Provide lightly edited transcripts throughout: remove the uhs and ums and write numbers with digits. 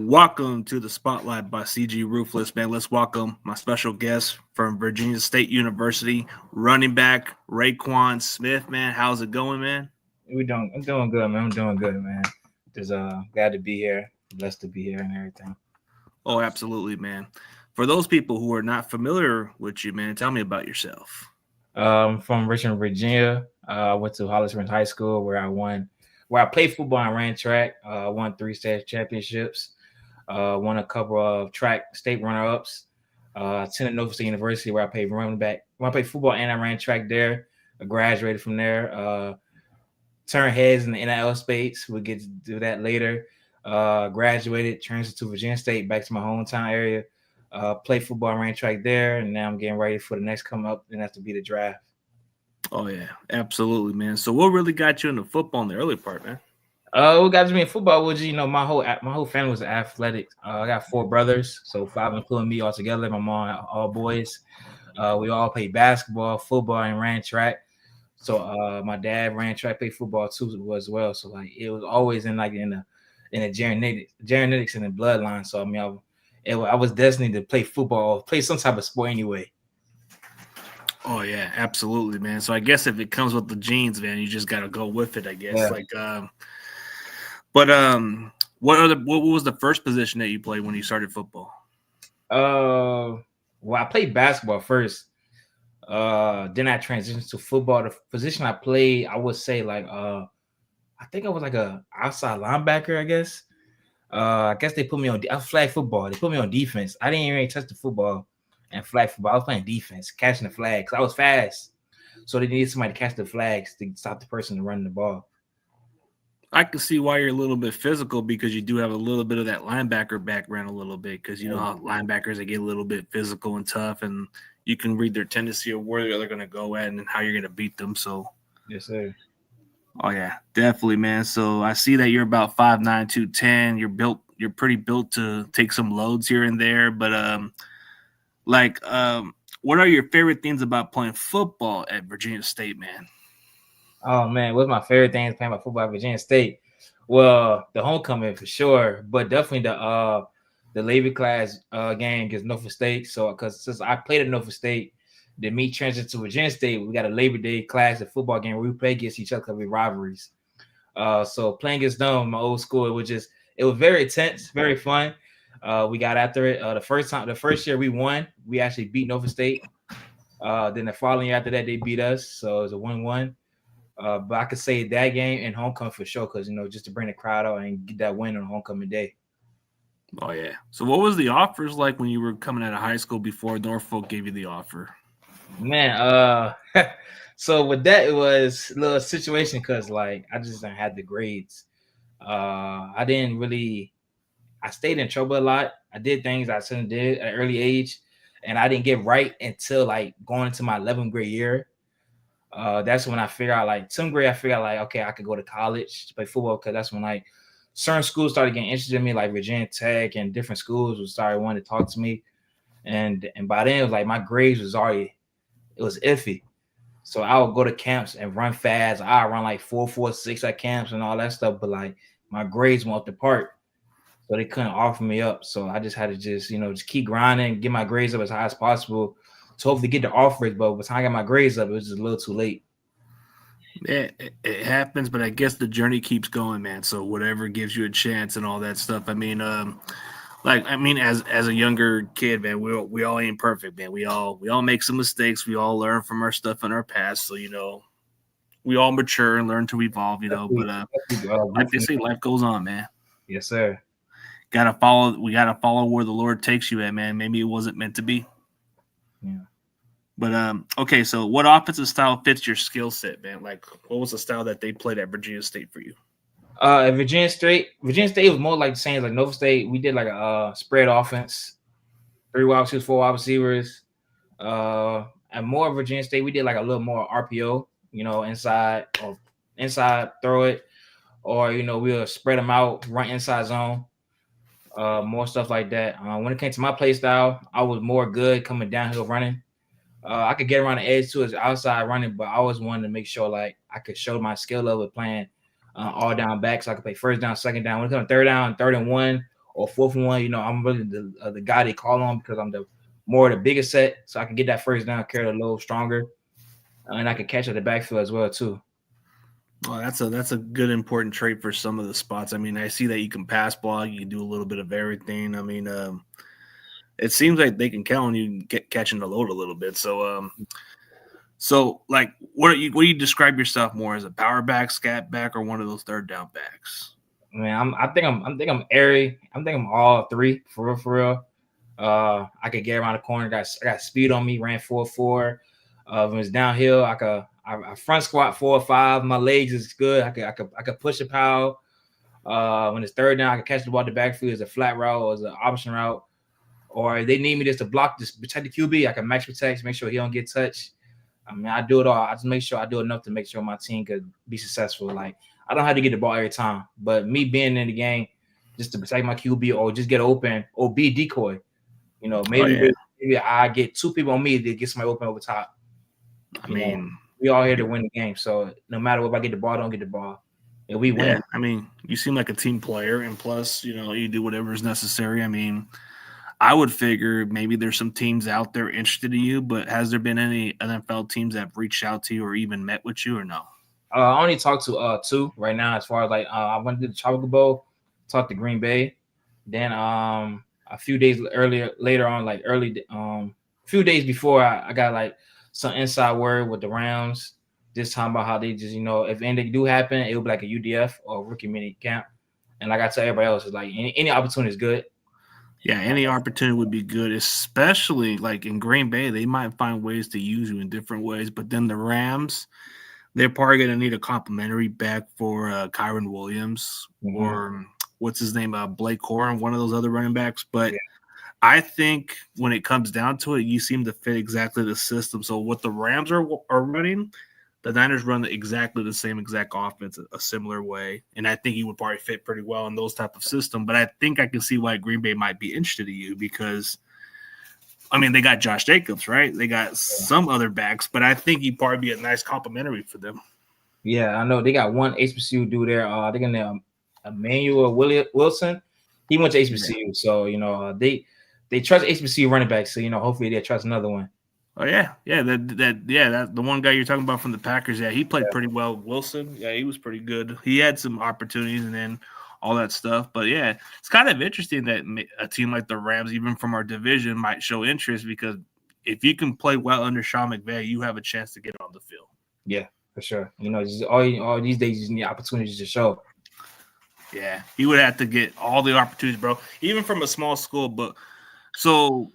Welcome to the Spotlight by CG Ruthless, man. Let's welcome my special guest from Virginia State University, running back Rayquan Smith, man. How's it going, man? I'm doing good, man. I'm doing good, man. Just glad to be here, blessed to be here, and everything. Oh, absolutely, man. For those people who are not familiar with you, man, tell me about yourself. From Richmond, Virginia. I went to Hollis Springs High School where I played football and ran track. Won 3 state championships. Won a couple of track state runner-ups. Attended Norfolk State University where I played running back. When I played football and I ran track there. I graduated from there. Turned heads in the NIL space. We'll get to do that later. Graduated, transferred to Virginia State, back to my hometown area. Played football and ran track there, and now I'm getting ready for the next come up, and that's to be the draft. Oh, yeah, absolutely, man. So what really got you into football in the early part, man? What got me in football was, my whole family was athletic. I got 4 brothers, so 5 including me all together. My mom, all boys. We all played basketball, football, and ran track. So my dad ran track, played football too as well. So like it was always in the genetics in the bloodline. So I mean, I was destined to play football, play some type of sport anyway. Oh yeah, absolutely, man. So I guess if it comes with the genes, man, you just got to go with it. I guess. Yeah. What was the first position that you played when you started football? Well, I played basketball first. Then I transitioned to football. The position I played, I would say I think I was like a outside linebacker, I guess. I guess they put me on flag football. They put me on defense. I didn't even really touch the football and flag football. I was playing defense, catching the flag because I was fast. So they needed somebody to catch the flags to stop the person to run the ball. I can see why you're a little bit physical because you do have a little bit of that linebacker background a little bit because you know how linebackers, they get a little bit physical and tough, and you can read their tendency of where they're going to go at and how you're going to beat them. So, yes, sir. Oh yeah, definitely, man. So I see that you're about 5'9", 210. You're pretty built to take some loads here and there. But what are your favorite things about playing football at Virginia State, man? Oh man, what's my favorite thing is playing my football at Virginia State? Well, the homecoming for sure, but definitely the Lady class game against Norfolk State. So because since I played at Norfolk State, then me transitioned to Virginia State, we got a Labor Day class at football game where we play against each other because we rivalries. So playing against them, my old school, it was very intense, very fun. We got after it. The first year we won, we actually beat Norfolk State. Then the following year after that, they beat us. So it was a 1-1. But I could say that game and homecoming for sure, because just to bring the crowd out and get that win on homecoming day. Oh yeah. So what was the offers like when you were coming out of high school before Norfolk gave you the offer? Man, so with that it was a little situation because I just didn't have the grades. I stayed in trouble a lot. I did things I shouldn't did at an early age, and I didn't get right until going into my 11th grade year. That's when I figured out 10th grade, I figured out okay, I could go to college to play football because that's when certain schools started getting interested in me, like Virginia Tech and different schools would start wanting to talk to me. And by then it was my grades was already, it was iffy. So I would go to camps and run fast. I run 4.46 at camps and all that stuff, but my grades went up the part. So they couldn't offer me up. So I just had to just keep grinding, get my grades up as high as possible to hopefully get the offers, but by the time I got my grades up, it was just a little too late. Yeah, it happens, but I guess the journey keeps going, man. So whatever gives you a chance and all that stuff. I mean, as a younger kid, man, we all ain't perfect, man. We all make some mistakes. We all learn from our stuff in our past. So we all mature and learn to evolve. But like they say, life goes on, man. Yes, sir. We gotta follow where the Lord takes you at, man. Maybe it wasn't meant to be. Yeah. But okay, so what offensive style fits your skill set, man? What was the style that they played at Virginia State for you? At Virginia State was more like the same as Norfolk State. We did a spread offense, 3 wide receivers, 4 wide receivers. And more Virginia State, we did a little more RPO, inside throw it, or we'll spread them out, run inside zone. More stuff like that. When it came to my play style, I was more good coming downhill running. I could get around the edge too as outside running, but I always wanted to make sure I could show my skill level playing all down back, so I could play first down, second down. When it comes to third down, 3rd and 1, or 4th and 1. I'm really the guy they call on because I'm the more the bigger set, so I can get that first down, carry it a little stronger, and I can catch at the backfield as well too. Well, that's a good important trait for some of the spots. I mean, I see that you can pass block, you can do a little bit of everything. I mean, it seems like they can count on you catching the load a little bit. So like, what do you describe yourself more as, a power back, scat back, or one of those third down backs? Man, I think I'm airy. I think I'm all three for real, for real. I could get around the corner. I got speed on me. Ran 4.4. When it's downhill, I front squat 4 or 5. My legs is good. I could push a power. When it's third down, I can catch the ball at the backfield as a flat route or as an option route. Or if they need me just to block, just protect the QB, I can max protect, make sure he don't get touched. I mean, I do it all. I just make sure I do enough to make sure my team could be successful. Like, I don't have to get the ball every time, but me being in the game just to protect my QB or just get open or be decoy. Maybe I get 2 people on me to get somebody open over top. I mean, we all here to win the game. So no matter what, if I get the ball, don't get the ball. If we win. Yeah, I mean, you seem like a team player, and plus, you do whatever is necessary. I mean, I would figure maybe there's some teams out there interested in you, but has there been any NFL teams that have reached out to you or even met with you, or no? I only talked to 2 right now. As far as I went to the Tropical Bowl, talked to Green Bay. Then a few days later on, few days before, I got some inside word with the Rams. This time about how they just if anything do happen, it will be like a UDF or rookie mini camp. And like I tell everybody else, is like any opportunity is good. Yeah, any opportunity would be good, especially like in Green Bay. They might find ways to use you in different ways, but then the Rams, they're probably going to need a complimentary back for Kyron Williams or what's his name, Blake Corum, one of those other running backs. But I think when it comes down to it, you seem to fit exactly the system. So what the Rams are running, the Niners run exactly the same exact offense, a similar way. And I think you would probably fit pretty well in those type of system. But I think I can see why Green Bay might be interested in you because, I mean, they got Josh Jacobs, right? They got some other backs, but I think you'd probably be a nice complimentary for them. Yeah, I know. They got one HBCU dude there. They're going to Emmanuel Wilson. He went to HBCU. So, they trust HBCU running backs. So, hopefully they trust another one. Oh yeah, that the one guy you're talking about from the Packers. Yeah, he played pretty well. Wilson, yeah, he was pretty good. He had some opportunities and then all that stuff. But yeah, it's kind of interesting that a team like the Rams, even from our division, might show interest because if you can play well under Sean McVay, you have a chance to get on the field. Yeah, for sure. Just all these days, you just need opportunities to show. Yeah, he would have to get all the opportunities, bro. Even from a small school, but so.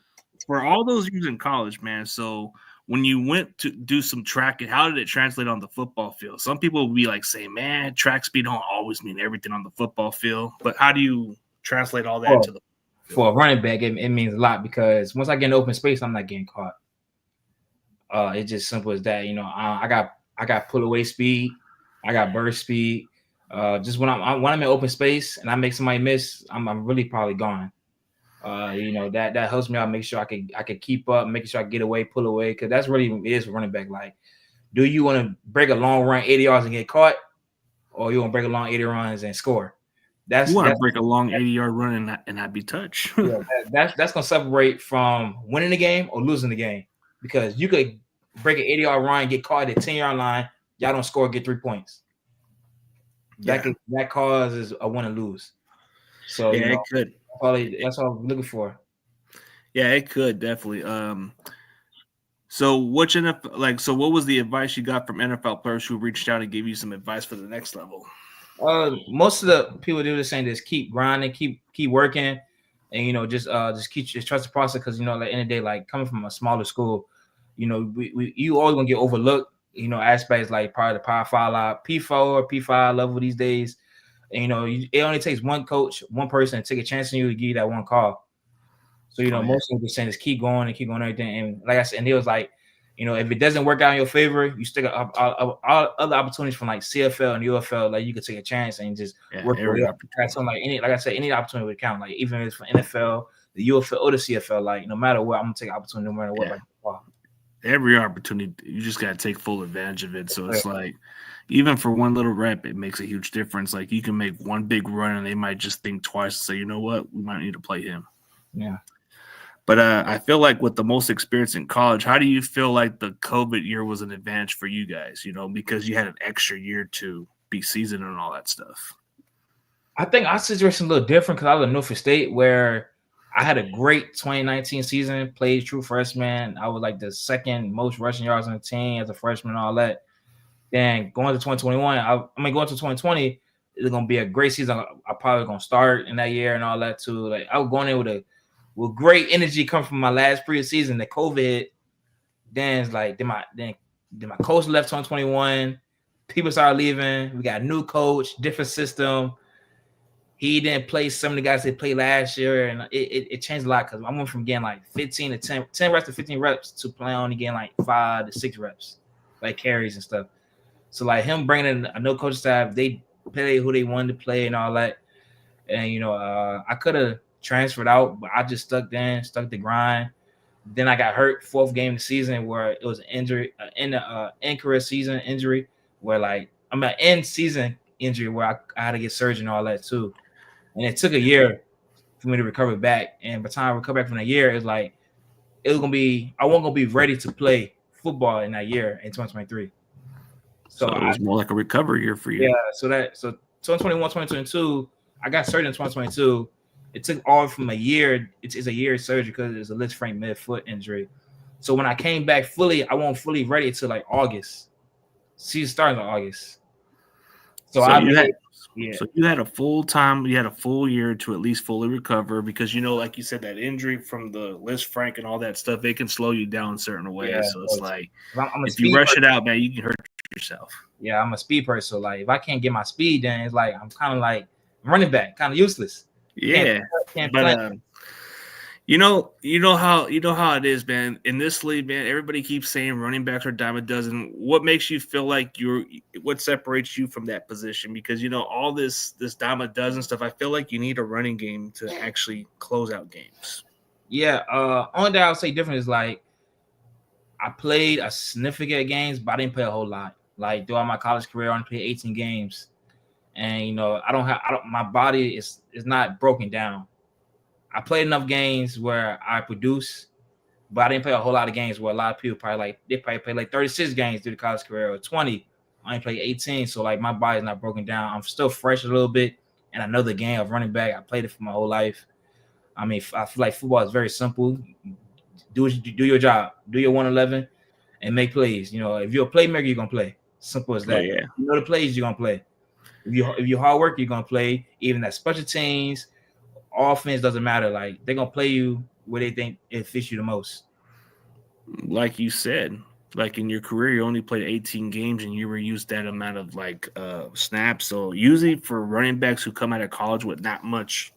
For all those years in college, man, so when you went to do some tracking, how did it translate on the football field? Some people would be like saying, man, track speed don't always mean everything on the football field. But how do you translate all that to the field? For a running back, it means a lot because once I get in open space, I'm not getting caught. It's just simple as that. I got pull away speed, I got burst speed. Just when I'm in open space and I make somebody miss, I'm really probably gone. That helps me out. Make sure I could keep up, making sure I get away, pull away, because that's really it is for running back. Like, do you want to break a long run 80 yards and get caught, or you want to break a long 80 runs and score? You want to break a long 80-yard run and not be touched. Yeah, that's gonna separate from winning the game or losing the game, because you could break an 80-yard run, get caught at the 10-yard line, y'all don't score, get 3 points. That causes a win and lose. So it could. That's all I'm looking for. Yeah, it could definitely. So what was the advice you got from NFL players who reached out and gave you some advice for the next level? Most of the people do the same. Just keep grinding, keep working, and just trust the process. Because at the end of the day, like coming from a smaller school, you always gonna get overlooked. Aspects like probably the Power 5, P4 or P5 level these days. And, it only takes one coach, one person to take a chance on you to give you that one call. So, most of them just saying is keep going and keep going everything. And like I said, and it was like, if it doesn't work out in your favor, you stick up all other opportunities from like CFL and UFL, like you could take a chance and just work your way up. Like I said, any opportunity would count. Like even if it's for NFL, the UFL or the CFL, like no matter what, I'm gonna take an opportunity no matter what. every opportunity, you just got to take full advantage of it. So it's like, even for one little rep, it makes a huge difference. Like you can make one big run, and they might just think twice and say, you know what, we might need to play him. Yeah. But I feel like with the most experience in college, how do you feel like the COVID year was an advantage for you guys? Because you had an extra year to be seasoned and all that stuff. I think our situation a little different because I was in Norfolk State where I had a great 2019 season, played true freshman. I was like the second most rushing yards on the team as a freshman and all that. Then going to 2021, going to 2020, it's gonna be a great season. I'm probably gonna start in that year and all that too. Like I was going in with great energy coming from my last preseason. The COVID, then it's like then my coach left 2021. People started leaving. We got a new coach, different system. He didn't play some of the guys that played last year, and it changed a lot because I went from getting like 15 to 10 reps to 15 reps to playing only getting like 5 to 6 reps, like carries and stuff. So like him bringing in a no coach staff, they play who they wanted to play and all that. And I could have transferred out, but I just stuck the grind. Then I got hurt 4th game of the season where it was an injury, in career season injury, where like I'm an end season injury where I had to get surgery and all that too. And it took a year for me to recover back. And by the time I recovered back from that year, it's like I wasn't gonna be ready to play football in that year in 2023. So it was more like a recovery year for you. Yeah. So 2021, 2022, I got surgery in 2022. It took all from a year. It's a year surgery because it's a lift frame midfoot injury. So when I came back fully, I wasn't fully ready until like August. Season started in August. So you had a full year to at least fully recover because like you said, that injury from the Liz Frank and all that stuff, it can slow you down in certain ways. Yeah, so it's like if you rush it out, man, you can hurt yourself. Yeah, I'm a speed person. So like if I can't get my speed, then it's like I'm kind of like running back, kind of useless. Yeah, can't but you know how it is, man. In this league, man, everybody keeps saying running backs are dime a dozen. What makes you feel like what separates you from that position? Because all this dime a dozen stuff, I feel like you need a running game to actually close out games. Yeah, only thing I would say different is like I played a significant games, but I didn't play a whole lot. Like throughout my college career, I only played 18 games, and my body is not broken down. I played enough games where I produce, but I didn't play a whole lot of games where a lot of people probably play like 36 games through the college career or 20. I only played 18, so like my body's not broken down. I'm still fresh a little bit, and I know the game of running back. I played it for my whole life. I mean, I feel like football is very simple. Do your job, do your 111, and make plays. If you're a playmaker, you're gonna play. Simple as that. Oh, yeah. You know the plays, you're gonna play. If you hard work, you're gonna play. Even at special teams, offense doesn't matter. Like they're gonna play you where they think it fits you the most. Like you said, like in your career, you only played 18 games and you were used that amount of snaps. So usually for running backs who come out of college with not much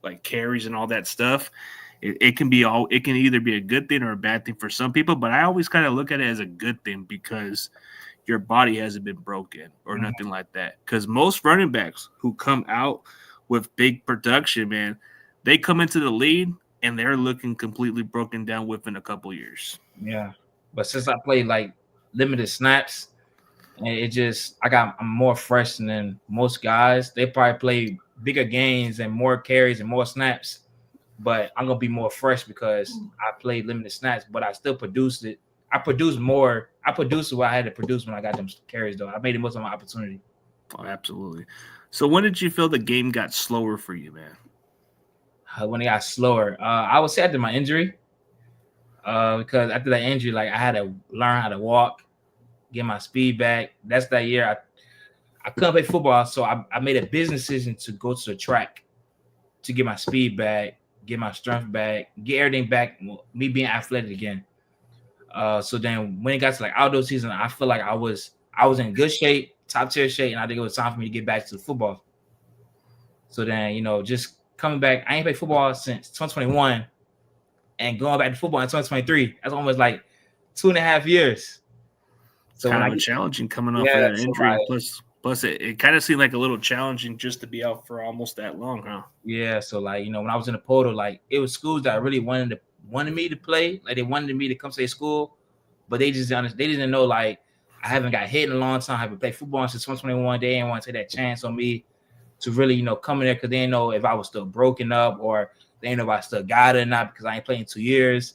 like carries and all that stuff, it can either be a good thing or a bad thing for some people. But I always kind of look at it as a good thing because your body hasn't been broken or nothing like that. Because most running backs who come out with big production, man, they come into the league and they're looking completely broken down within a couple years. Yeah, but since I played like limited snaps, I'm more fresh than most guys. They probably play bigger games and more carries and more snaps, but I'm gonna be more fresh because I played limited snaps, but I still produced it. I produced more. I produced what I had to produce when I got them carries, though. I made the most of my opportunity. Oh, absolutely. So when did you feel the game got slower for you, man? When it got slower, I would say after my injury, because after that injury, like I had to learn how to walk, get my speed back. That's that year I couldn't play football, so I made a business decision to go to the track to get my speed back, get my strength back, get everything back, me being athletic again. So then when it got to like outdoor season, I feel like I was in good shape, top tier shape, and I think it was time for me to get back to the football. So then, just coming back, I ain't played football since 2021, and going back to football in 2023, that's almost like 2.5 years. So kind of challenging coming off of that injury. Plus it kind of seemed like a little challenging just to be out for almost that long, huh? Yeah. So like, when I was in the portal, like it was schools that really wanted me to play. Like they wanted me to come to their school, but they didn't know like I haven't got hit in a long time. I haven't played football since 2021. They didn't want to take that chance on me to really, come in there because they didn't know if I was still broken up or they didn't know if I still got it or not because I ain't played in 2 years.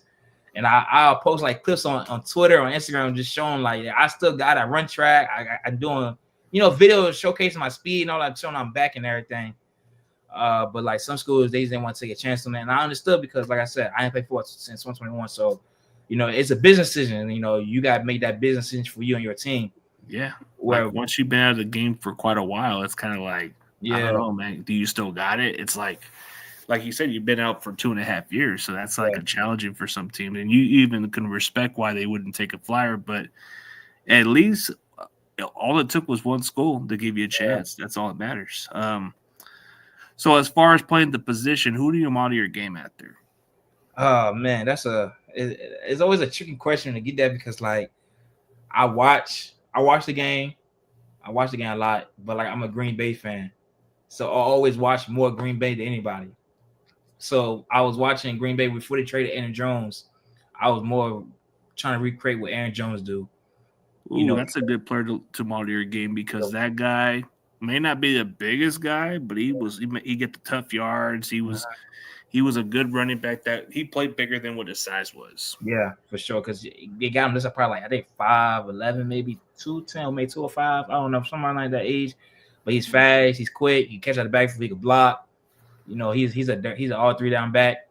And I'll post like clips on Twitter, on Instagram, just showing like I still got it. I run track. I'm doing, videos showcasing my speed and all that, showing I'm back and everything. But like some schools, they didn't want to take a chance on that. And I understood because, like I said, I ain't played football since 2021. So, it's a business decision. You got to make that business decision for you and your team. Yeah. Where like once you've been out of the game for quite a while, it's kind of like, I don't know, man. Do you still got it? It's like you said, you've been out for 2.5 years. So that's like a challenging for some team. And you even can respect why they wouldn't take a flyer. But at least all it took was one school to give you a chance. That's all that matters. So as far as playing the position, who do you model your game after? Oh man, it's always a tricky question to get that because like I watch the game. I watch the game a lot, but like I'm a Green Bay fan. So I always watch more Green Bay than anybody. So I was watching Green Bay before they traded Aaron Jones. I was more trying to recreate what Aaron Jones do. Ooh, that's a good player to model your game because that guy may not be the biggest guy, but he get the tough yards. He was a good running back that he played bigger than what his size was. Yeah, for sure. Because they got him this probably like I think 5'11", maybe 210, maybe 205. I don't know, something like that age. But he's fast, he's quick, he catch out the backfield, he can block. He's an all three down back.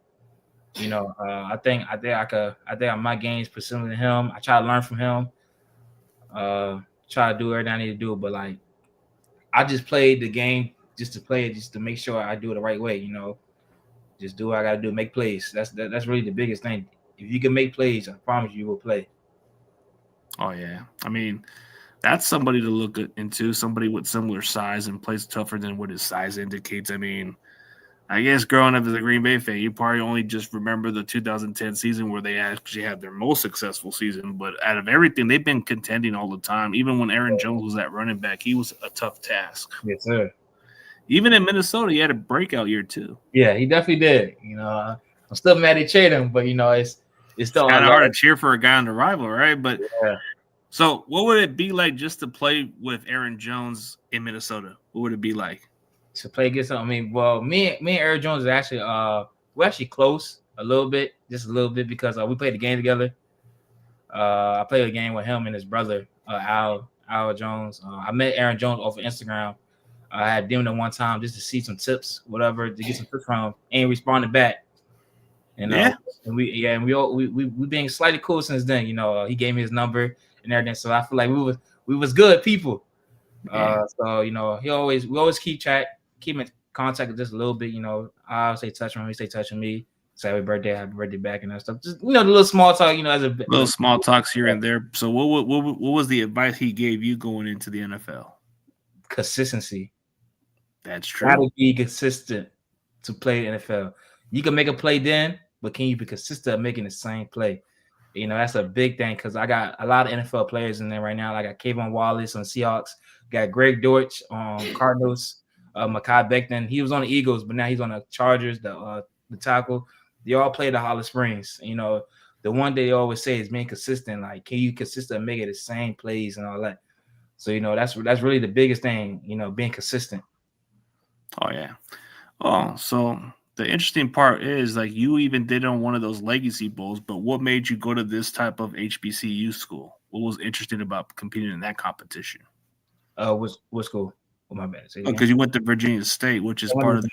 I think my game's pursuing him. I try to learn from him. Try to do everything I need to do, but like I just played the game just to play it, just to make sure I do it the right way. Just do what I gotta do, make plays. That's really the biggest thing. If you can make plays, I promise you will play. Oh yeah, I mean that's somebody to look into. Somebody with similar size and plays tougher than what his size indicates. I mean, I guess growing up as a Green Bay fan, you probably only just remember the 2010 season where they actually had their most successful season. But out of everything, they've been contending all the time. Even when Aaron Jones was at running back, he was a tough task. Yes, sir. Even in Minnesota, he had a breakout year too. Yeah, he definitely did. I'm still mad they traded him, but it's still kind of hard to cheer for a guy on the rival, right? But yeah. So what would it be like just to play with Aaron Jones in Minnesota? What would it be like? To play against him? I mean, well, me and Aaron Jones are actually we're actually close just a little bit because we played the game together. I played a game with him and his brother, Al Jones. I met Aaron Jones off of Instagram. I had DM'd him one time just to see some tips, whatever, to get some tips from him, and responded back. And we being slightly cool since then. He gave me his number and everything, so I feel like we was good people. So we always keep in contact with just a little bit. I stay touching him, he stay touching me. Say happy birthday back and that stuff. Just the little small talk. As a little small talks here and there. So what was the advice he gave you going into the NFL? Consistency. That's true. Gotta be consistent to play the NFL. You can make a play then, but can you be consistent at making the same play? That's a big thing because I got a lot of NFL players in there right now. I got Kayvon Wallace on Seahawks, got Greg Dortch on Cardinals, Mekhi Becton. He was on the Eagles, but now he's on the Chargers, the tackle. They all play the Hollow Springs. The one they always say is being consistent. Like, can you consistently make it the same plays and all that? So, that's really the biggest thing, being consistent. Oh, yeah. Oh, so the interesting part is like you even did on one of those legacy bowls, but what made you go to this type of HBCU school? What was interesting about competing in that competition? What school? Oh, my bad. Because you went to Virginia State, which is part of the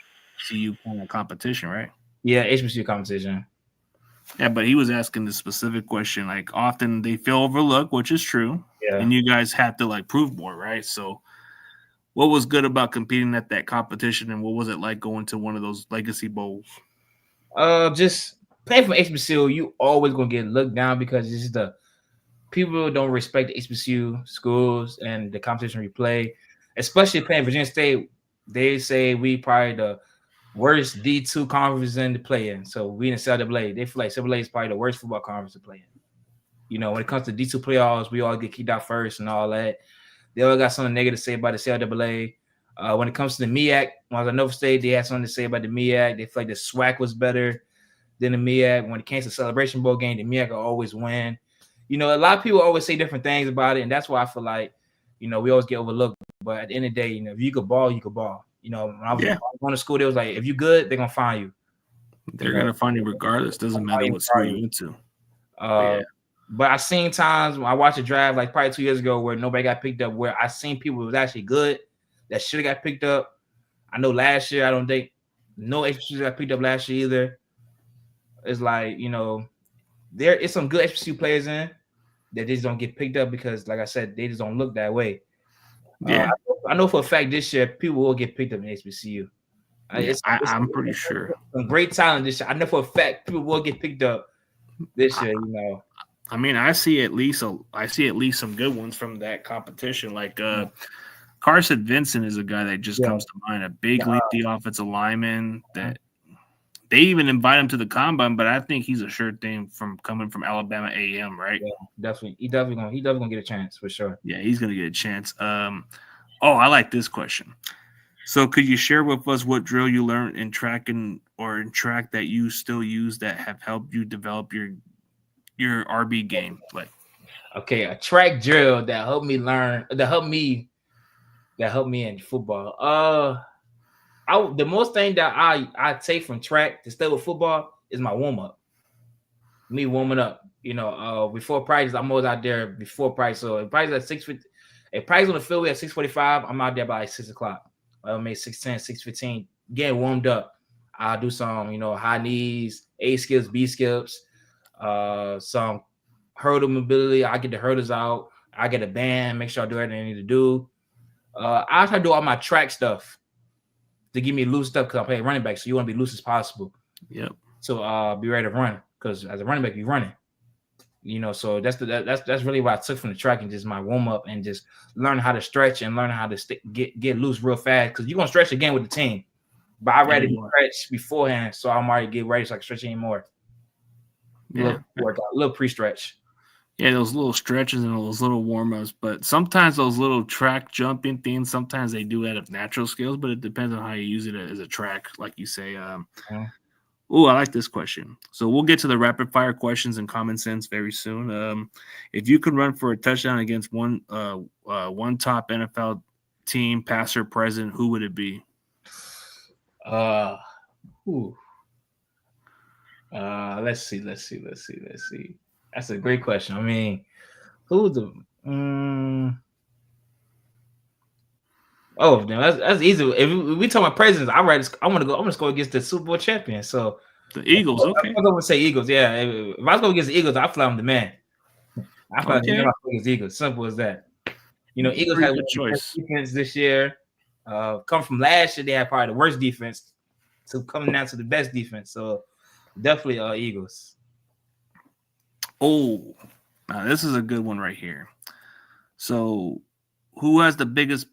HBCU kind of competition, right? Yeah, HBCU competition. Yeah, but he was asking the specific question. Like often they feel overlooked, which is true. Yeah. And you guys have to like prove more, right? So what was good about competing at that competition, and what was it like going to one of those legacy bowls? Just playing for HBCU, you always gonna get looked down because it's just the people don't respect the HBCU schools and the competition we play, especially playing Virginia State. They say we probably the worst D2 conference in to play in. So we in the CLAA, they feel like CLAA is probably the worst football conference to play in. When it comes to D2 playoffs, we all get kicked out first and all that. They all got something negative to say about the CLAA. When it comes to the MEAC, when I was at Nova State, they had something to say about the MEAC. They feel like the SWAC was better than the MEAC. When it came to the Celebration Bowl game, the MEAC will always win. a lot of people always say different things about it, and that's why I feel like, we always get overlooked. But at the end of the day, if you could ball, you could ball. When I was Yeah, going to school, they was like, if you good, they're gonna find you. they're gonna find you regardless. Doesn't matter what school you went to. But Uh, yeah, but I seen times when I watched a draft like probably 2 years ago where nobody got picked up, where I seen people who was actually good that should have got picked up. I know last year, I don't think no HBCUs got picked up last year either. It's like, there is some good HBCU players in that just don't get picked up because, like I said, they just don't look that way. yeah, I know for a fact this year people will get picked up in HBCU. yeah. It's I'm pretty sure. some great talent this year. I know for a fact people will get picked up this year. I mean, I see at least some good ones from that competition. Like Carson Vincent is a guy that just comes to mind. A big lefty offensive lineman that they even invite him to the combine, but I think he's a sure thing from coming from Alabama A&M, right? Yeah, definitely. He definitely gonna get a chance for sure. Yeah, he's gonna get a chance. I like this question. So, could you share with us what drill you learned in track that you still use that have helped you develop your RB game? Like, okay, a track drill that helped me in football. The most thing that I take from track to stay with football is my warm up. Me warming up, before practice, I'm always out there before practice. So if practice at 6:50, if practice on the field at 6:45, I'm out there by like 6:00. Maybe 6:10, 6:15, getting warmed up. I'll do some, high knees, A skips, B skips, some hurdle mobility. I get the hurdles out. I get a band, make sure I do everything I need to do. I try to do all my track stuff to give me loose stuff because I play running back, so you want to be loose as possible. yep. So be ready to run because as a running back, you're running. So that's really what I took from the track and just my warm up and just learn how to stretch and learn how to get loose real fast because you're gonna stretch again with the team. But I rather stretch beforehand, so I'm already get ready so I can stretch anymore. Yeah, workout, a little pre-stretch. Yeah, those little stretches and those little warm-ups, but sometimes those little track jumping things, sometimes they do out of natural skills, but it depends on how you use it as a track, like you say. Oh, I like this question. So we'll get to the rapid-fire questions and common sense very soon. If you could run for a touchdown against one top NFL team, past or present, who would it be? Let's see. That's a great question. I mean, who's the? That's easy. If we talk about presidents, I want to go against the Super Bowl champion. So the Eagles. Okay, I'm going to say Eagles. Yeah, if I was going against the Eagles, I fly them the man. I fly them against the Eagles. Simple as that. Eagles had a choice defense this year. Come from last year, they had probably the worst defense. So coming down to the best defense. So definitely Eagles. Oh, now this is a good one right here. So, who has the biggest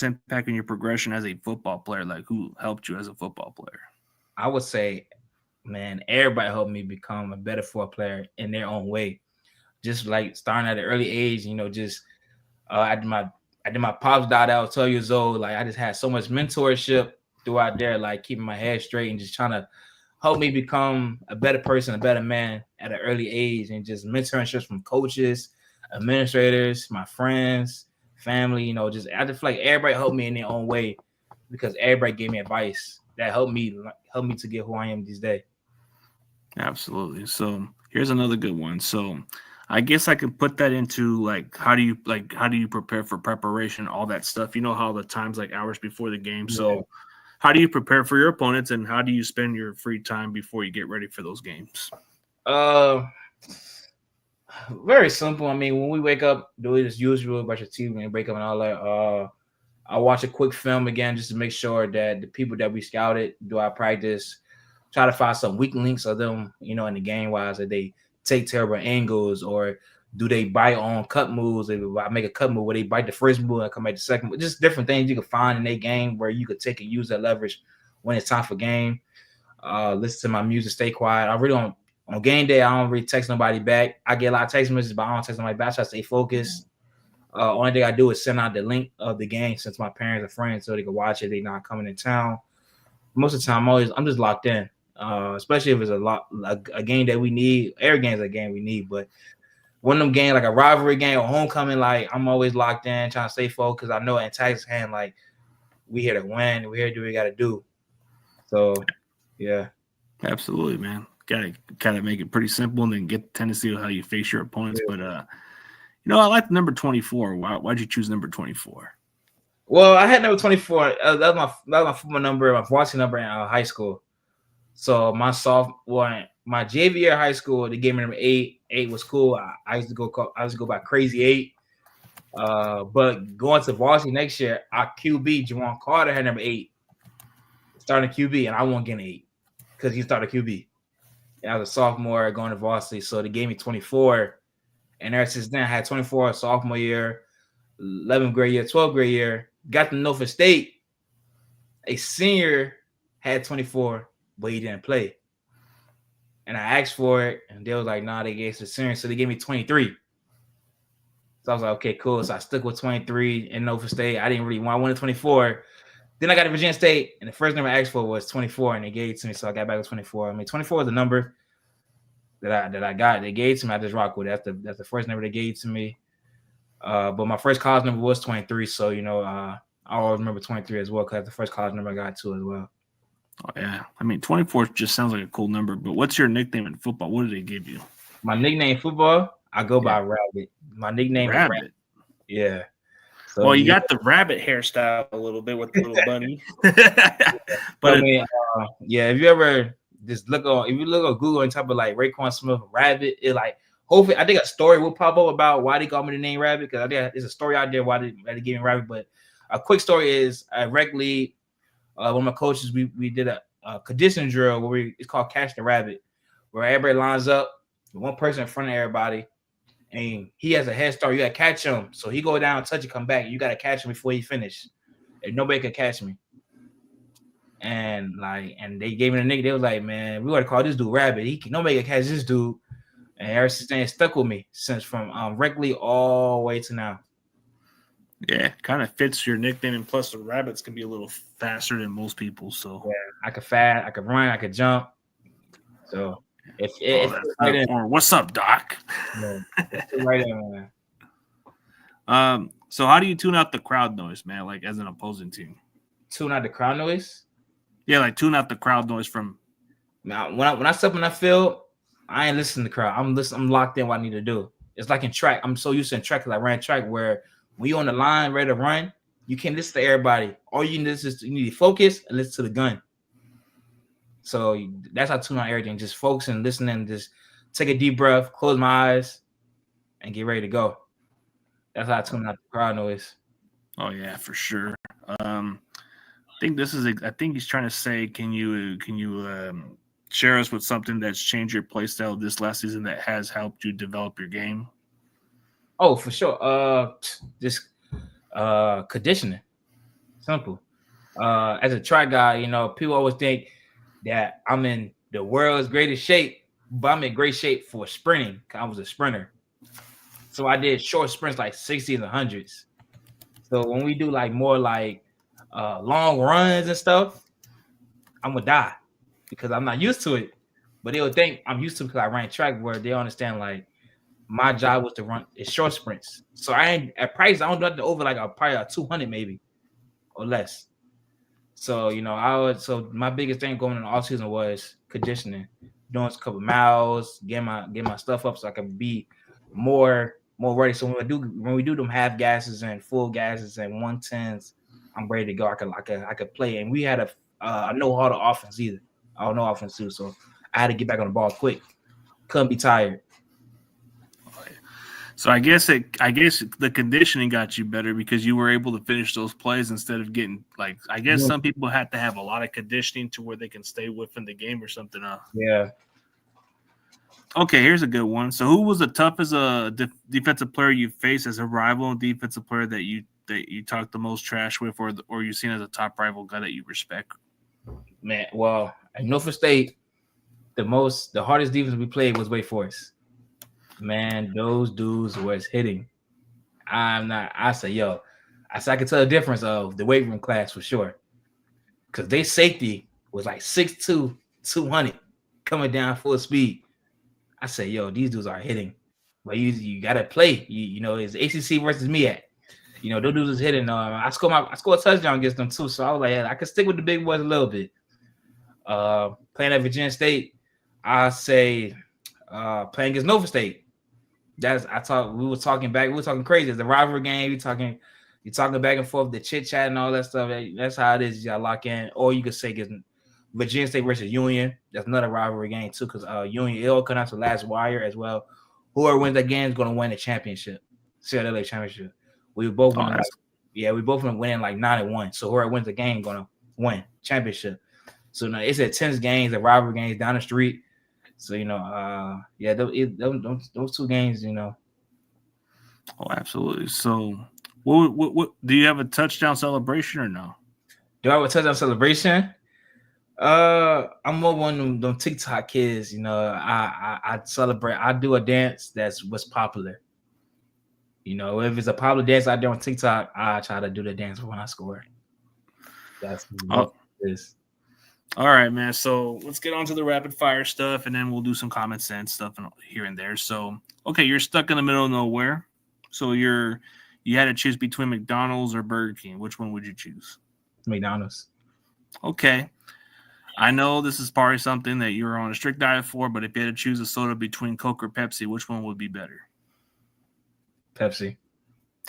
impact in your progression as a football player? Like, who helped you as a football player? I would say, man, everybody helped me become a better football player in their own way. Just like starting at an early age, I did my pops died out 12 years old. Like I just had so much mentorship throughout there, like keeping my head straight and just trying to help me become a better person, a better man at an early age, and just mentorships from coaches, administrators, my friends, family. I just feel like everybody helped me in their own way because everybody gave me advice that helped me to get who I am these days. Absolutely. So here's another good one. So I guess I could put that into how do you prepare for preparation, all that stuff. You know how the times like hours before the game. Yeah. So how do you prepare for your opponents and how do you spend your free time before you get ready for those games? Very simple. I mean, when we wake up, do it as usual, brush your teeth when you wake up and all that. I watch a quick film again just to make sure that the people that we scouted do our practice. Try to find some weak links of them, in the game wise, that they take terrible angles or do they bite on cut moves? If I make a cut move where they bite the first move and come back the second move. Just different things you can find in their game where you could take and use that leverage when it's time for game. Listen to my music, stay quiet. I really don't. On game day, I don't really text nobody back. I get a lot of text messages, but I don't text nobody back. So I stay focused. Only thing I do is send out the link of the game since my parents are friends so they can watch it. They're not coming in town. Most of the time, I'm just locked in. Especially if it's a game that we need. Every game is a game we need, but one of them games, like a rivalry game or homecoming, like I'm always locked in, trying to stay focused because I know in Texas hand, like we here to win, we here to do what we got to do. So, yeah. Absolutely, man. Gotta kind of make it pretty simple and then get the tendency of how you face your opponents. Yeah. But I like the number 24. Why'd you choose number 24? Well, I had number 24. That was my football number, my varsity number in high school. So my my JV year of high school, they gave me number 8. 8 was cool. I used to go by crazy 8. But going to varsity next year, our QB Javon Carter had number 8, starting QB, and I won't get an 8 because he started QB. And I was a sophomore going to varsity, so they gave me 24. And ever since then, I had 24 sophomore year, 11th grade year, 12th grade year. Got to Norfolk State. A senior had 24, but he didn't play. And I asked for it, and they was like, nah, they gave it to senior, so they gave me 23. So I was like, okay, cool. So I stuck with 23 in Norfolk State. I didn't really want. I wanted 24. Then I got to Virginia State, and the first number I asked for was 24, and they gave it to me, so I got back with 24. I mean, 24 was the number that I got. They gave it to me. I just rock with it. That's the first number they gave to me. But my first college number was 23, so I always remember 23 as well because that's the first college number I got too as well. Oh yeah, I mean 24 just sounds like a cool number. But what's your nickname in football? What did they give you? My nickname in football, I go by Rabbit. My nickname is Rabbit. Yeah. So, well, you got the rabbit hairstyle a little bit with the little bunny. But I mean, if you ever just look on Google and type of like Rayquan Smith Rabbit, it like hopefully I think a story will pop up about why they called me the name Rabbit because I think there's a story out there why they gave me Rabbit. But a quick story is rec league. One of my coaches we did a conditioning drill where it's called Catch the Rabbit, where everybody lines up, one person in front of everybody. And he has a head start. You gotta catch him. So he go down, touch it, come back. You gotta catch him before he finish. And nobody could catch me. And they gave me the nigga. They was like, man, we gotta call this dude Rabbit. Nobody can catch this dude. And ever since then, it stuck with me since from rec league all the way to now. Yeah, kind of fits your nickname, and plus the rabbits can be a little faster than most people. So yeah, I could run, I could jump. So. What's up, Doc? Yeah, right in, man. So how do you tune out the crowd noise, man? Like as an opposing team, tune out the crowd noise. Yeah, like tune out the crowd noise from. Now, when I step in that field, I ain't listening to the crowd. I'm locked in what I need to do. It's like in track. I'm so used to in track because I ran track where when you're on the line ready to run, you can't listen to everybody. All you need is you need to focus and listen to the gun. So that's how I tune out everything. Just focus and listen and just take a deep breath, close my eyes, and get ready to go. That's how I tune out the crowd noise. Oh yeah, for sure. I think he's trying to say, can you share us with something that's changed your play style this last season that has helped you develop your game? Oh, for sure. Just conditioning. Simple. As a track guy, people always think that I'm in the world's greatest shape, but I'm in great shape for sprinting. I was a sprinter. So I did short sprints like 60s and 100s. So when we do like more like long runs and stuff, I'm gonna die because I'm not used to it. But they'll think I'm used to it because I ran track where they understand like my job was to run short sprints. So I ain't at practice, I don't do nothing over like probably a 200 maybe or less. So, so my biggest thing going in the off season was conditioning, doing a couple miles, getting my stuff up so I can be more ready. So when we do them half gases and full gases and 110s, I'm ready to go. I could play. And we had a no huddle offense either. I don't know offense too. So I had to get back on the ball quick. Couldn't be tired. So I guess the conditioning got you better because you were able to finish those plays instead of getting like I guess some people have to have a lot of conditioning to where they can stay within the game or something. Yeah. Okay, here's a good one. So who was the toughest defensive player you faced as a rival and defensive player that you talked the most trash with or you seen as a top rival guy that you respect? Man, well, at Norfolk State, the hardest defense we played was Wake Forest. Man, those dudes was hitting. I could tell the difference of the weight room class for sure. Because they safety was like 6'2", 200 coming down full speed. I say, these dudes are hitting. but you gotta play. You know, it's ACC versus me at. You know, those dudes is hitting. I scored a touchdown against them too. So I was like, yeah, I can stick with the big boys a little bit. Playing at Virginia State, I say playing against Nova State. We were talking crazy. It's a rivalry game. You're talking back and forth, the chit chat and all that stuff. That's how it is. You gotta lock in. Or you could say against Virginia State versus Union. That's another rivalry game too, because Union it'll come out to the last wire as well. Whoever wins that game is gonna win the championship. CLA championship. We both win we both winning like 9-1. So whoever wins the game gonna win championship. So now it's at 10 games, the rivalry games down the street. So those two games, you know. Oh, absolutely. So, what do you have a touchdown celebration or no? Do I have a touchdown celebration? I'm more one of them TikTok kids. You know, I celebrate. I do a dance that's what's popular. You know, if it's a popular dance out there on TikTok, I try to do the dance when I score. That's what it is. All right, man. So let's get on to the rapid fire stuff, and then we'll do some common sense stuff here and there. So, okay, you're stuck in the middle of nowhere. So you had to choose between McDonald's or Burger King. Which one would you choose? McDonald's. Okay. I know this is probably something that you're on a strict diet for, but if you had to choose a soda between Coke or Pepsi, which one would be better? Pepsi.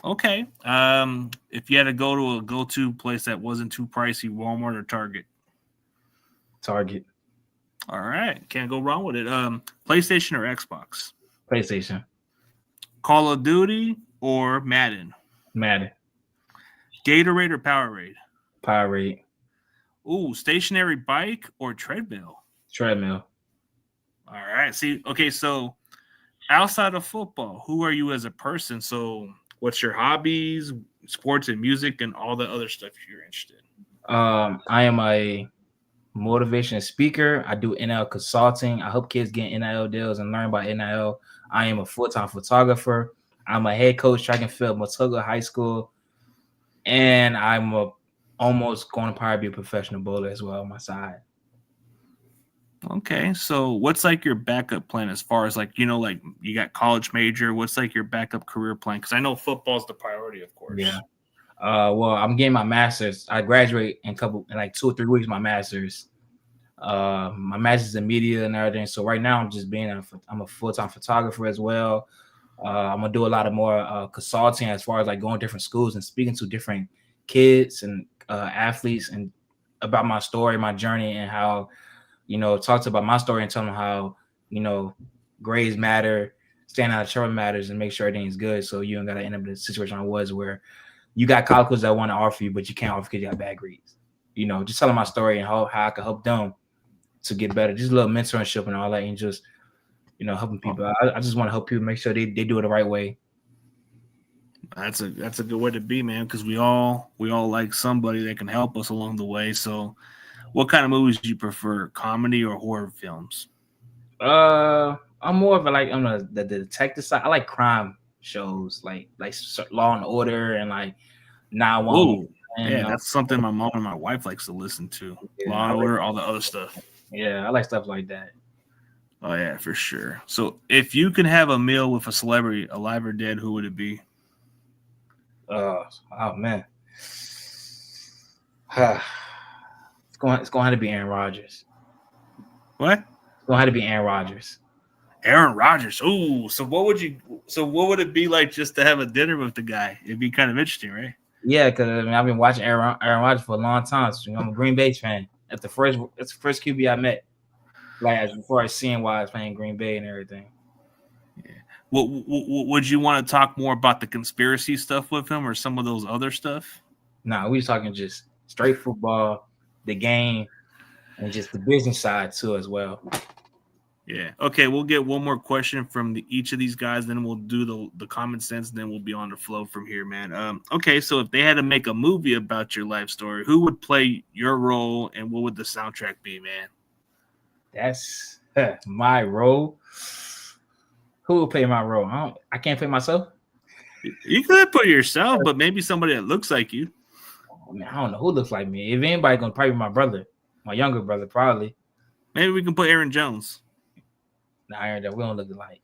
Okay. If you had to go to a go-to place that wasn't too pricey, Walmart or Target? Target. All right. Can't go wrong with it. PlayStation or Xbox? PlayStation. Call of Duty or Madden? Madden. Gatorade or Powerade? Powerade. Ooh, stationary bike or treadmill? Treadmill. All right. See, okay, so outside of football, who are you as a person? So what's your hobbies, sports and music, and all the other stuff you're interested in? I am a motivation speaker. I do NIL consulting. I help kids get NIL deals and learn about NIL. I am a full-time photographer. I'm a head coach track and field, Mottoga High School. And I'm almost going to probably be a professional bowler as well on my side. Okay, so what's like your backup plan as far as like, you know, like you got college major, what's like your backup career plan? Because I know football is the priority, of course. Yeah. Well, I'm getting my master's. I graduate in like 2 or 3 weeks, my master's. My master's in media and everything. So right now I'm a full-time photographer as well. I'm gonna do a lot of more consulting as far as like going to different schools and speaking to different kids and athletes and about my story, my journey, and how, you know, talk about my story and tell them how, you know, grades matter, staying out of trouble matters, and make sure everything's good. So you don't gotta end up in the situation I was where you got colleges that want to offer you, but you can't offer because you got bad grades. You know, just telling my story and how I can help them to get better. Just a little mentorship and all that, and just, you know, helping people. I just want to help people make sure they do it the right way. That's a good way to be, man, because we all like somebody that can help us along the way. So what kind of movies do you prefer, comedy or horror films? I'm more of the detective side. I like crime shows, like Law and Order and like 911. Yeah, that's something my mom and my wife likes to listen to. Yeah, Law and Order, all the other stuff. Yeah, I like stuff like that. Oh yeah, for sure. So if you could have a meal with a celebrity, alive or dead, who would it be? Oh man. It's going to have to be Aaron Rodgers. What? It's going to have to be Aaron Rodgers. Aaron Rodgers. Ooh, so what would it be like just to have a dinner with the guy? It'd be kind of interesting, right? Yeah, because I mean, I've been watching Aaron Rodgers for a long time. So I'm a Green Bay fan. It's the first QB I met. Like as before I seen why I was playing Green Bay and everything. Yeah. Would you want to talk more about the conspiracy stuff with him or some of those other stuff? No, we talking just straight football, the game, and just the business side too as well. Yeah. Okay, we'll get one more question from each of these guys, then we'll do the common sense, and then we'll be on the flow from here, man. Okay, so if they had to make a movie about your life story, who would play your role, and what would the soundtrack be, man? That's my role. Who will play my role? I can't play myself. You could play yourself, but maybe somebody that looks like you. I mean, I don't know who looks like me. If anybody, gonna probably be my brother, my younger brother, probably. Maybe we can put Aaron Jones. Nah, Aaron, we don't look alike.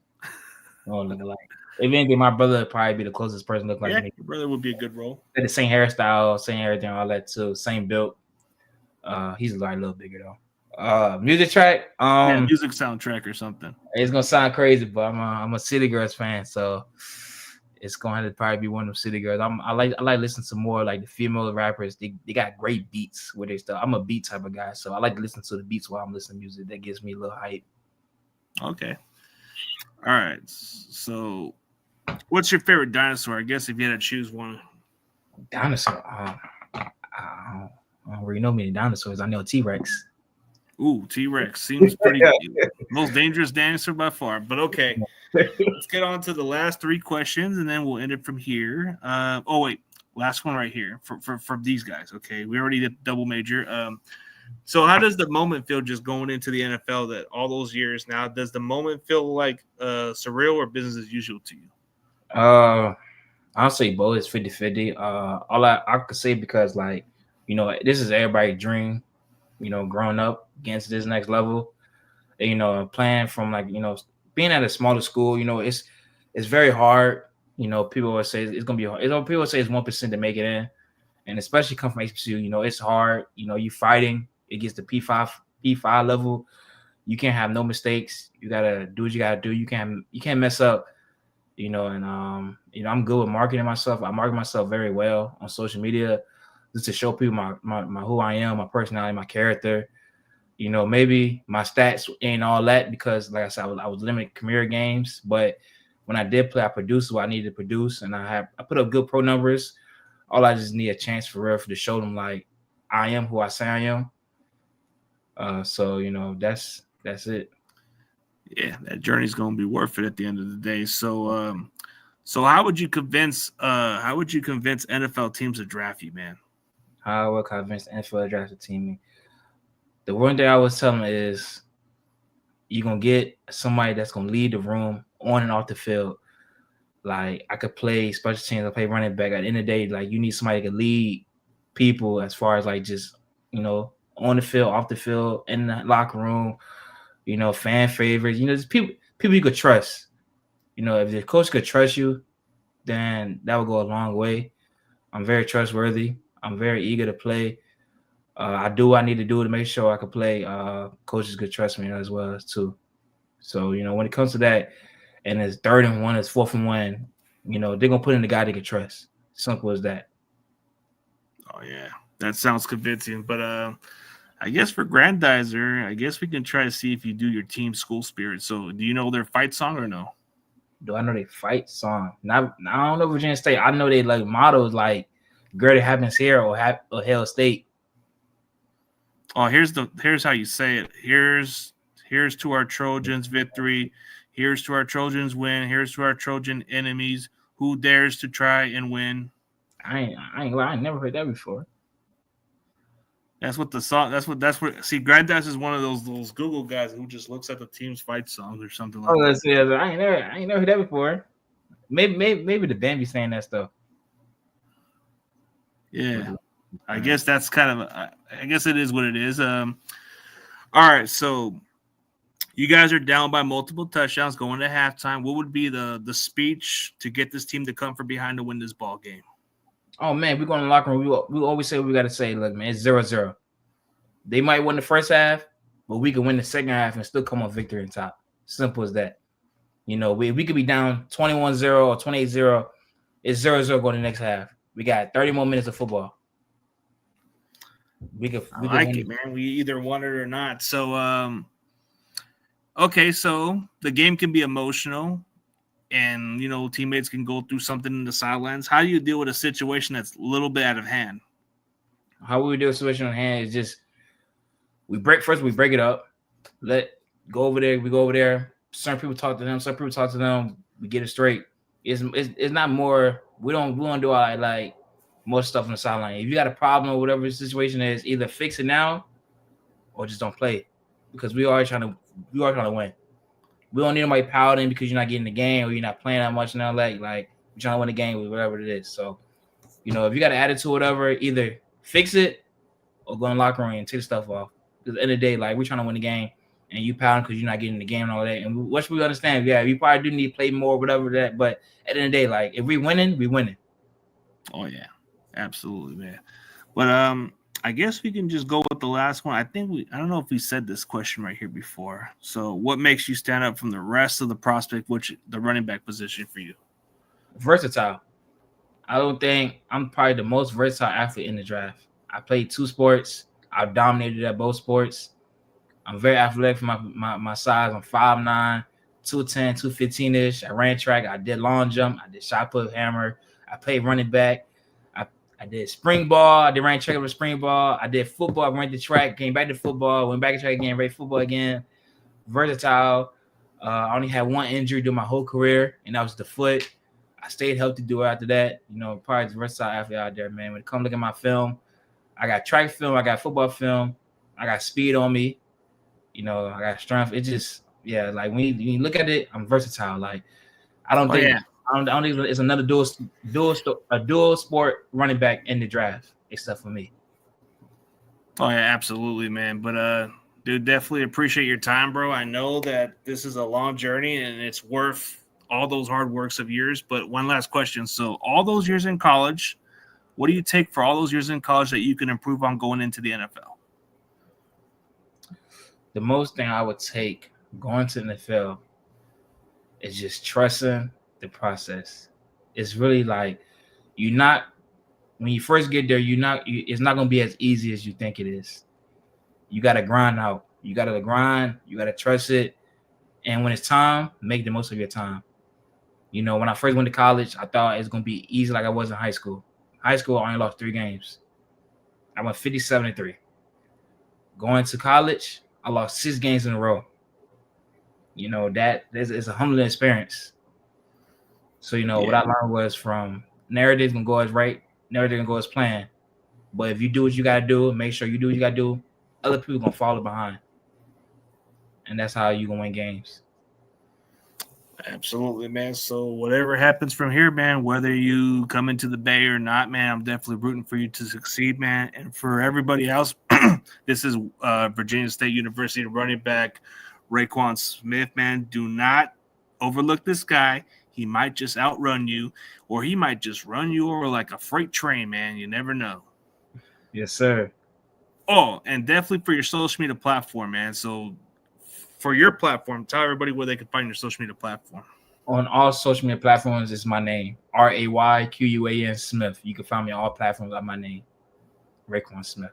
don't look alike. If anything, my brother would probably be the closest person look like Yeah, me. your brother would be a good role. They the same hairstyle, same everything, all that too. Same build. He's like a little bigger though. Music track. Yeah, music soundtrack or something. It's gonna sound crazy, but I'm a City Girls fan, so it's going to probably be one of them City Girls. I like listening to more like the female rappers. They got great beats with their stuff. I'm a beat type of guy, so I like to listen to the beats while I'm listening to music. That gives me a little hype. Okay. All right. So, what's your favorite dinosaur? I guess if you had to choose one. Dinosaur. I don't really know many dinosaurs. I know T-Rex. Ooh, T-Rex seems pretty most dangerous dinosaur by far. But okay, let's get on to the last three questions, and then we'll end it from here. Oh wait, last one right here for these guys. Okay, we already did double major. So how does the moment feel just going into the NFL that all those years now? Does the moment feel like surreal or business as usual to you? I'll say both. It's 50-50. All I could say because like, this is everybody's dream, growing up against this next level, and, playing from like, being at a smaller school, it's very hard. People always say it's gonna be hard. People say it's 1% to make it in, and especially come from HBCU, it's hard. You fighting. It gets to P5 level. You can't have no mistakes. You gotta do what you gotta do. You can't mess up. And I'm good with marketing myself. I market myself very well on social media just to show people my who I am, my personality, my character. Maybe my stats ain't all that because, like I said, I was limited career games. But when I did play, I produced what I needed to produce, and I put up good pro numbers. All I just need a chance for real to show them like I am who I say I am. So that's it. Yeah, that journey's gonna be worth it at the end of the day. So, so how would you convince NFL teams to draft you, man? How I will convince the NFL draft a team. The one thing I was telling them is you're gonna get somebody that's gonna lead the room on and off the field. Like I could play special teams, I play running back. At the end of the day, like you need somebody that can lead people as far as like just on the field, off the field, in the locker room. Fan favorites. Just people you could trust. If the coach could trust you, then that would go a long way. I'm very trustworthy. I'm very eager to play. I do what I need to do to make sure I can play. Coaches could trust me as well as too. So when it comes to that, and it's 3rd and 1, it's 4th and 1, they're gonna put in the guy they can trust. Simple as that. Oh yeah, that sounds convincing. But I guess for Grandizer, I guess we can try to see if you do your team school spirit. So do you know their fight song or no? Do I know they fight song? Not, I don't know Virginia State. I know they like mottos like "Greater happens here" or Hell State. Oh, here's how you say it. Here's to our Trojans victory. Here's to our Trojans win. Here's to our Trojan enemies. Who dares to try and win? I never heard that before. That's what the song. That's what. See, Grandizer is one of those Google guys who just looks at the team's fight songs or something like Oh, that. let's see. I ain't never heard that before. Maybe the band be saying that stuff. Yeah, I guess that's kind of. I guess it is what it is. All right, so you guys are down by multiple touchdowns going to halftime. What would be the speech to get this team to come from behind to win this ball game? Oh man, we go in the locker room. We always say we got to say, look, man, it's 0-0. They might win the first half, but we can win the second half and still come on victory in top. Simple as that. We could be down 21-0 or 28-0. It's 0-0 going to the next half. We got 30 more minutes of football. We could like it, man. We either won it or not. So, okay, so the game can be emotional, and teammates can go through something in the sidelines. How do you deal with a situation that's a little bit out of hand? How we deal with a situation on hand is just we break it up. We go over there. Certain people talk to them. Some people talk to them. We get it straight. It's not more. We don't do all like more stuff on the sideline. If you got a problem or whatever the situation is, either fix it now or just don't play, because we are trying to win. We don't need nobody pouting because you're not getting the game or you're not playing that much now. Like we're trying to win the game with whatever it is. So if you got an attitude or whatever, either fix it or go in the locker room and take the stuff off. Because at the end of the day, like we're trying to win the game. and you pound because you're not getting the game and all that. And what should we understand? Yeah, we probably do need to play more, whatever that. But at the end of the day, like if we winning, we winning. Oh yeah, absolutely, man. But I guess we can just go with the last one. I don't know if we said this question right here before. So, what makes you stand up from the rest of the prospect, which the running back position for you? Versatile. I don't think I'm probably the most versatile athlete in the draft. I played 2 sports. I've dominated at both sports. I'm very athletic for my size. I'm 5'9", 210, 215-ish. I ran track. I did long jump. I did shot put hammer. I played running back. I, I did spring ball. I did ran track with spring ball. I did football. I ran the track. Came back to football. Went back to track again. Ran football again. Versatile. I only had one injury during my whole career, and that was the foot. I stayed healthy through after that. Probably the versatile athlete out there, man. When it comes look at my film, I got track film. I got football film. I got speed on me. I got strength. It just, yeah, like when you look at it, I'm versatile. Like I don't think it's another dual sport running back in the draft except for me. Oh yeah, absolutely, man. But dude, definitely appreciate your time, bro. I know that this is a long journey and it's worth all those hard works of yours. But one last question. So all those years in college, what do you take for all those years in college that you can improve on going into the NFL? The most thing I would take going to the NFL is just trusting the process. It's really like you're not when you first get there, it's not gonna be as easy as you think it is. You gotta grind out. You gotta grind, you gotta trust it. And when it's time, make the most of your time. When I first went to college, I thought it was gonna be easy like I was in high school. High school, I only lost 3 games. I went 57-3. Going to college, I lost 6 games in a row. That is a humbling experience. So, what I learned was from narratives gonna go as right, narrative gonna go as planned. But if you do what you gotta do, make sure you do what you gotta do, other people gonna follow behind. And that's how you gonna win games. Absolutely, man. So whatever happens from here, man, whether you come into the Bay or not, man, I'm definitely rooting for you to succeed, man. And for everybody else, this is Virginia State University running back Rayquan Smith, man. Do not overlook this guy. He might just outrun you, or he might just run you over like a freight train, man. You never know. Yes, sir. Oh, and definitely for your social media platform, man. So for your platform, tell everybody where they can find your social media platform. On all social media platforms, it's my name, Rayquan Smith. You can find me on all platforms by my name, Rayquan Smith.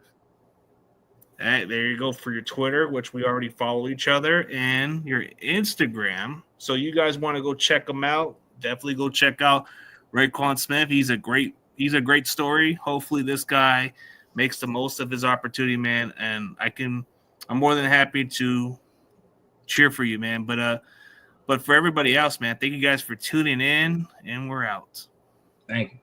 All right, there you go for your Twitter, which we already follow each other, and your Instagram. So you guys want to go check them out? Definitely go check out Rayquan Smith. He's a great story. Hopefully, this guy makes the most of his opportunity, man. And I'm more than happy to cheer for you, man. But for everybody else, man, thank you guys for tuning in, and we're out. Thank you.